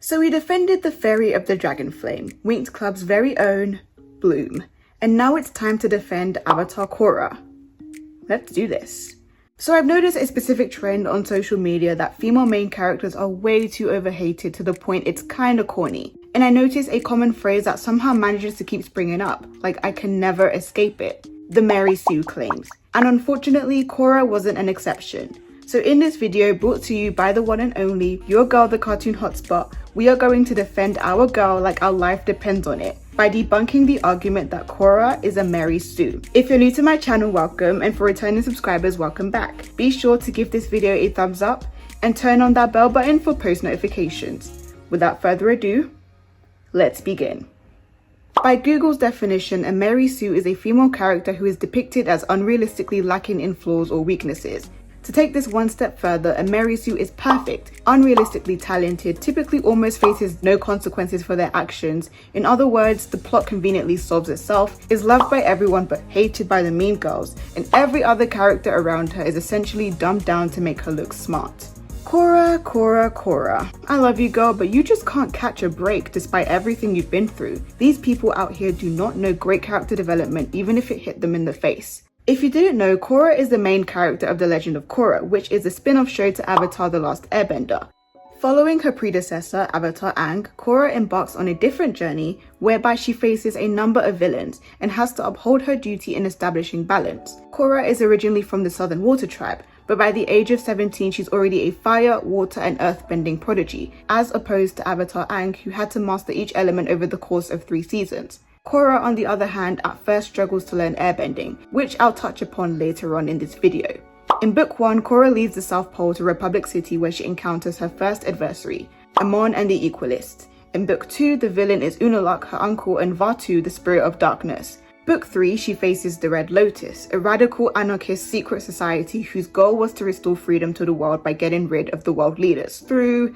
So we defended the Fairy of the Dragon Flame, Winked Club's very own Bloom. And now it's time to defend Avatar Korra. Let's do this. So I've noticed a specific trend on social media that female main characters are way too overhated to the point it's kinda corny. And I noticed a common phrase that somehow manages to keep springing up, like I can never escape it. The Mary Sue claims. And unfortunately, Korra wasn't an exception. So in this video, brought to you by the one and only, your girl the cartoon hotspot, we are going to defend our girl like our life depends on it, by debunking the argument that Korra is a Mary Sue. If you're new to my channel, welcome, and for returning subscribers, welcome back. Be sure to give this video a thumbs up and turn on that bell button for post notifications. Without further ado, let's begin. By Google's definition, a Mary Sue is a female character who is depicted as unrealistically lacking in flaws or weaknesses. To take this one step further, a Mary Sue is perfect, unrealistically talented, typically almost faces no consequences for their actions. In other words, the plot conveniently solves itself, is loved by everyone but hated by the mean girls, and every other character around her is essentially dumbed down to make her look smart. Korra, Korra, Korra. I love you, girl, but you just can't catch a break despite everything you've been through. These people out here do not know great character development even if it hit them in the face. If you didn't know, Korra is the main character of The Legend of Korra, which is a spin-off show to Avatar: The Last Airbender. Following her predecessor, Avatar Aang, Korra embarks on a different journey whereby she faces a number of villains and has to uphold her duty in establishing balance. Korra is originally from the Southern Water Tribe, but by the age of 17 she's already a fire, water and earthbending prodigy, as opposed to Avatar Aang, who had to master each element over the course of 3 seasons. Korra, on the other hand, at first struggles to learn airbending, which I'll touch upon later on in this video. In Book 1, Korra leaves the South Pole to Republic City where she encounters her first adversary, Amon and the Equalists. In Book 2, the villain is Unalaq, her uncle, and Vaatu, the Spirit of Darkness. Book 3, she faces the Red Lotus, a radical anarchist secret society whose goal was to restore freedom to the world by getting rid of the world leaders through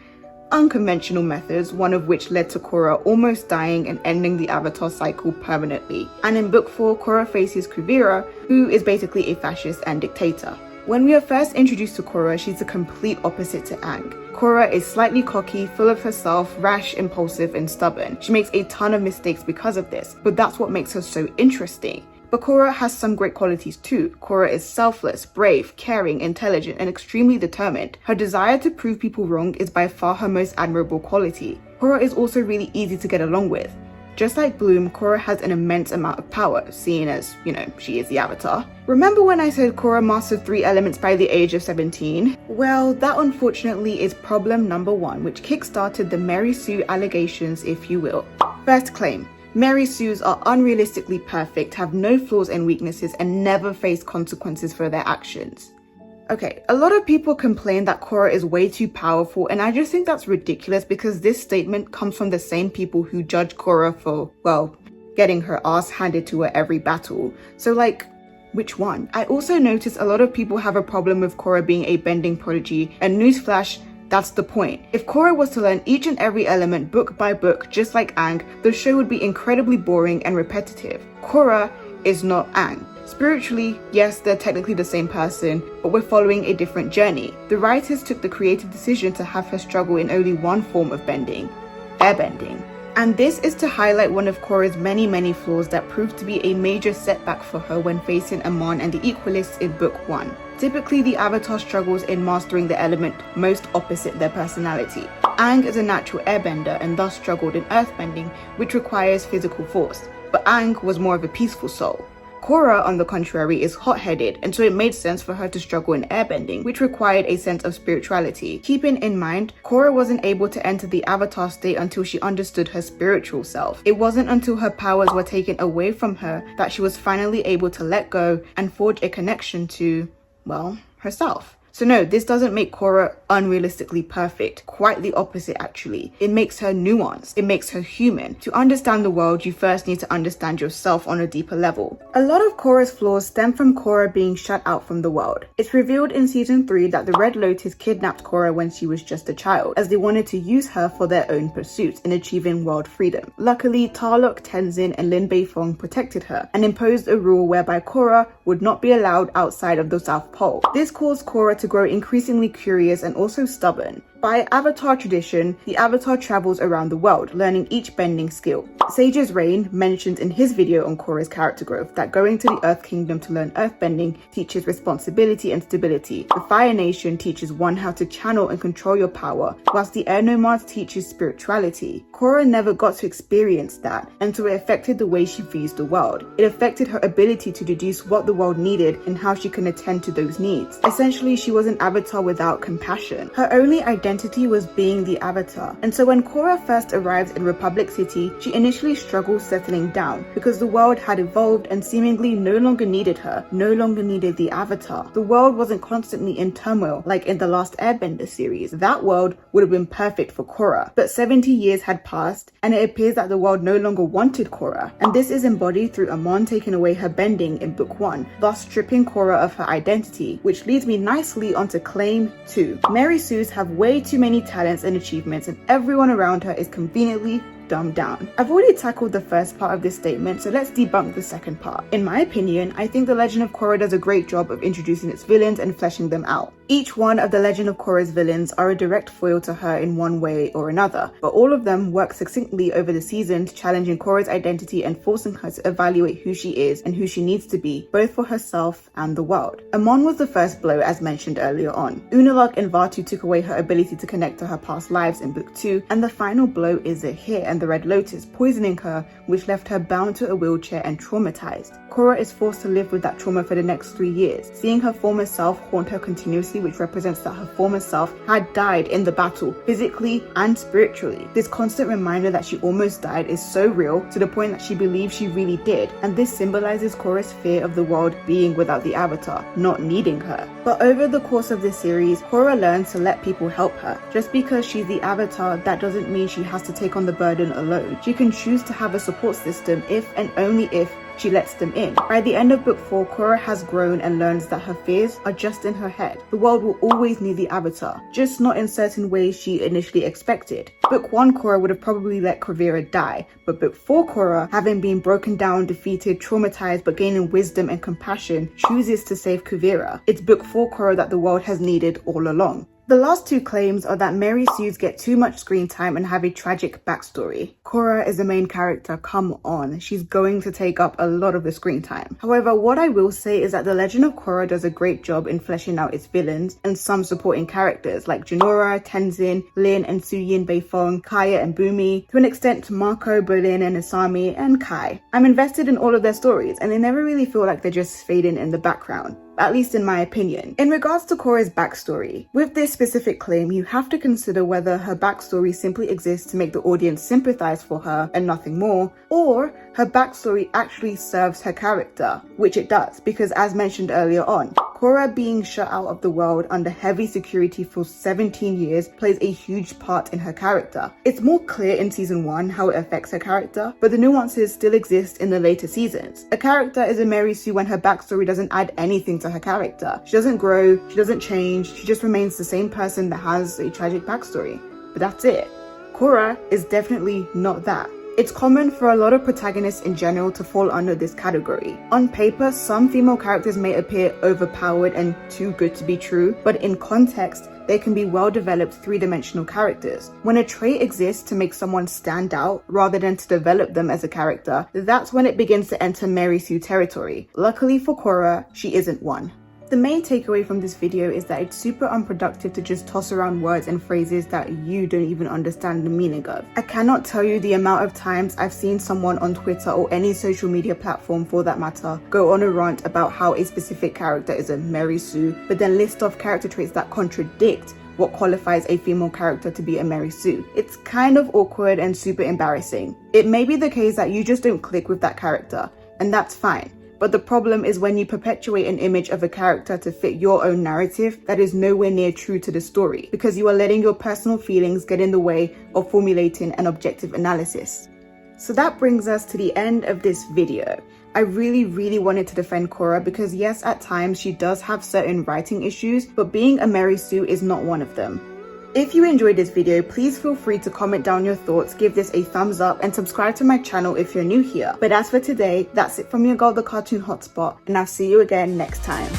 unconventional methods, one of which led to Korra almost dying and ending the Avatar cycle permanently. And in Book 4, Korra faces Kuvira, who is basically a fascist and dictator. When we are first introduced to Korra, she's the complete opposite to Aang. Korra is slightly cocky, full of herself, rash, impulsive, and stubborn. She makes a ton of mistakes because of this, but that's what makes her so interesting. But Korra has some great qualities too. Korra is selfless, brave, caring, intelligent, and extremely determined. Her desire to prove people wrong is by far her most admirable quality. Korra is also really easy to get along with. Just like Bloom, Korra has an immense amount of power, seeing as, she is the Avatar. Remember when I said Korra mastered 3 elements by the age of 17? Well, that unfortunately is problem number 1, which kickstarted the Mary Sue allegations, if you will. First claim. Mary Sues are unrealistically perfect, have no flaws and weaknesses, and never face consequences for their actions. Okay, a lot of people complain that Korra is way too powerful, and I just think that's ridiculous because this statement comes from the same people who judge Korra for, well, getting her ass handed to her every battle. So which one? I also noticed a lot of people have a problem with Korra being a bending prodigy, and newsflash, that's the point. If Korra was to learn each and every element book by book, just like Aang, the show would be incredibly boring and repetitive. Korra is not Aang. Spiritually, yes, they're technically the same person, but we're following a different journey. The writers took the creative decision to have her struggle in only one form of bending, airbending. And this is to highlight one of Korra's many flaws that proved to be a major setback for her when facing Amon and the Equalists in Book 1. Typically, the Avatar struggles in mastering the element most opposite their personality. Aang is a natural airbender and thus struggled in earthbending, which requires physical force, but Aang was more of a peaceful soul. Korra, on the contrary, is hot-headed, and so it made sense for her to struggle in airbending, which required a sense of spirituality. Keeping in mind, Korra wasn't able to enter the Avatar state until she understood her spiritual self. It wasn't until her powers were taken away from her that she was finally able to let go and forge a connection to, well, herself. So no, this doesn't make Korra unrealistically perfect. Quite the opposite, actually. It makes her nuanced. It makes her human. To understand the world, you first need to understand yourself on a deeper level. A lot of Korra's flaws stem from Korra being shut out from the world. It's revealed in season 3 that the Red Lotus kidnapped Korra when she was just a child, as they wanted to use her for their own pursuits in achieving world freedom. Luckily, Tarlok, Tenzin, and Lin Beifong protected her and imposed a rule whereby Korra would not be allowed outside of the South Pole. This caused Korra to grow increasingly curious and also stubborn. By Avatar tradition, the Avatar travels around the world, learning each bending skill. Sage's Rain mentioned in his video on Korra's character growth that going to the Earth Kingdom to learn earthbending teaches responsibility and stability. The Fire Nation teaches one how to channel and control your power, whilst the Air Nomads teaches spirituality. Korra never got to experience that, and so it affected the way she views the world. It affected her ability to deduce what the world needed and how she can attend to those needs. Essentially, she was an avatar without compassion. Her only identity was being the avatar, and so when Korra first arrived in Republic City, she initially struggled settling down because the world had evolved and seemingly no longer needed her, no longer needed the avatar. The world wasn't constantly in turmoil like in the last Airbender series. That world would have been perfect for Korra, but 70 years had passed and it appears that the world no longer wanted Korra, and this is embodied through Amon taking away her bending in book 1, thus stripping Korra of her identity, which leads me nicely onto claim 2. Mary Sue's have way too many talents and achievements, and everyone around her is conveniently dumbed down. I've already tackled the first part of this statement, so let's debunk the second part. In my opinion, I think The Legend of Korra does a great job of introducing its villains and fleshing them out. Each one of The Legend of Korra's villains are a direct foil to her in one way or another, but all of them work succinctly over the seasons, challenging Korra's identity and forcing her to evaluate who she is and who she needs to be, both for herself and the world. Amon was the first blow, as mentioned earlier on. Unalaq and Vaatu took away her ability to connect to her past lives in book 2, and the final blow is Zahir and the Red Lotus poisoning her, which left her bound to a wheelchair and traumatized. Korra is forced to live with that trauma for the next 3 years, seeing her former self haunt her continuously, which represents that her former self had died in the battle, physically and spiritually. This constant reminder that she almost died is so real, to the point that she believes she really did, and this symbolizes Korra's fear of the world being without the Avatar, not needing her. But over the course of this series, Korra learns to let people help her. Just because she's the Avatar, that doesn't mean she has to take on the burden alone. She can choose to have a support system if and only if she lets them in. By the end of book 4, Korra has grown and learns that her fears are just in her head. The world will always need the Avatar, just not in certain ways she initially expected. Book 1 Korra would have probably let Kuvira die, but book 4 Korra, having been broken down, defeated, traumatized, but gaining wisdom and compassion, chooses to save Kuvira. It's book 4 Korra that the world has needed all along. The last two claims are that Mary Sues get too much screen time and have a tragic backstory. Korra is the main character, come on, she's going to take up a lot of the screen time. However, what I will say is that The Legend of Korra does a great job in fleshing out its villains and some supporting characters like Jinora, Tenzin, Lin and Suyin Beifong, Kaya and Bumi, to an extent Mako, Bolin and Asami, and Kai. I'm invested in all of their stories and they never really feel like they're just fading in the background, at least in my opinion. In regards to Korra's backstory, with this specific claim, you have to consider whether her backstory simply exists to make the audience sympathize for her and nothing more, or her backstory actually serves her character, which it does, because as mentioned earlier on, Korra being shut out of the world under heavy security for 17 years plays a huge part in her character. It's more clear in season 1 how it affects her character, but the nuances still exist in the later seasons. A character is a Mary Sue when her backstory doesn't add anything to her character. She doesn't grow, she doesn't change, she just remains the same person that has a tragic backstory. But that's it. Korra is definitely not that. It's common for a lot of protagonists in general to fall under this category. On paper, some female characters may appear overpowered and too good to be true, but in context, they can be well-developed three-dimensional characters. When a trait exists to make someone stand out rather than to develop them as a character, that's when it begins to enter Mary Sue territory. Luckily for Korra, she isn't one. The main takeaway from this video is that it's super unproductive to just toss around words and phrases that you don't even understand the meaning of. I cannot tell you the amount of times I've seen someone on Twitter or any social media platform for that matter go on a rant about how a specific character is a Mary Sue, but then list off character traits that contradict what qualifies a female character to be a Mary Sue. It's kind of awkward and super embarrassing. It may be the case that you just don't click with that character, and that's fine. But the problem is when you perpetuate an image of a character to fit your own narrative that is nowhere near true to the story, because you are letting your personal feelings get in the way of formulating an objective analysis. So that brings us to the end of this video. I really wanted to defend Korra because yes, at times she does have certain writing issues, but being a Mary Sue is not one of them. If you enjoyed this video, please feel free to comment down your thoughts, give this a thumbs up, and subscribe to my channel if you're new here. But as for today, that's it from your girl, the Cartoon Hotspot, and I'll see you again next time.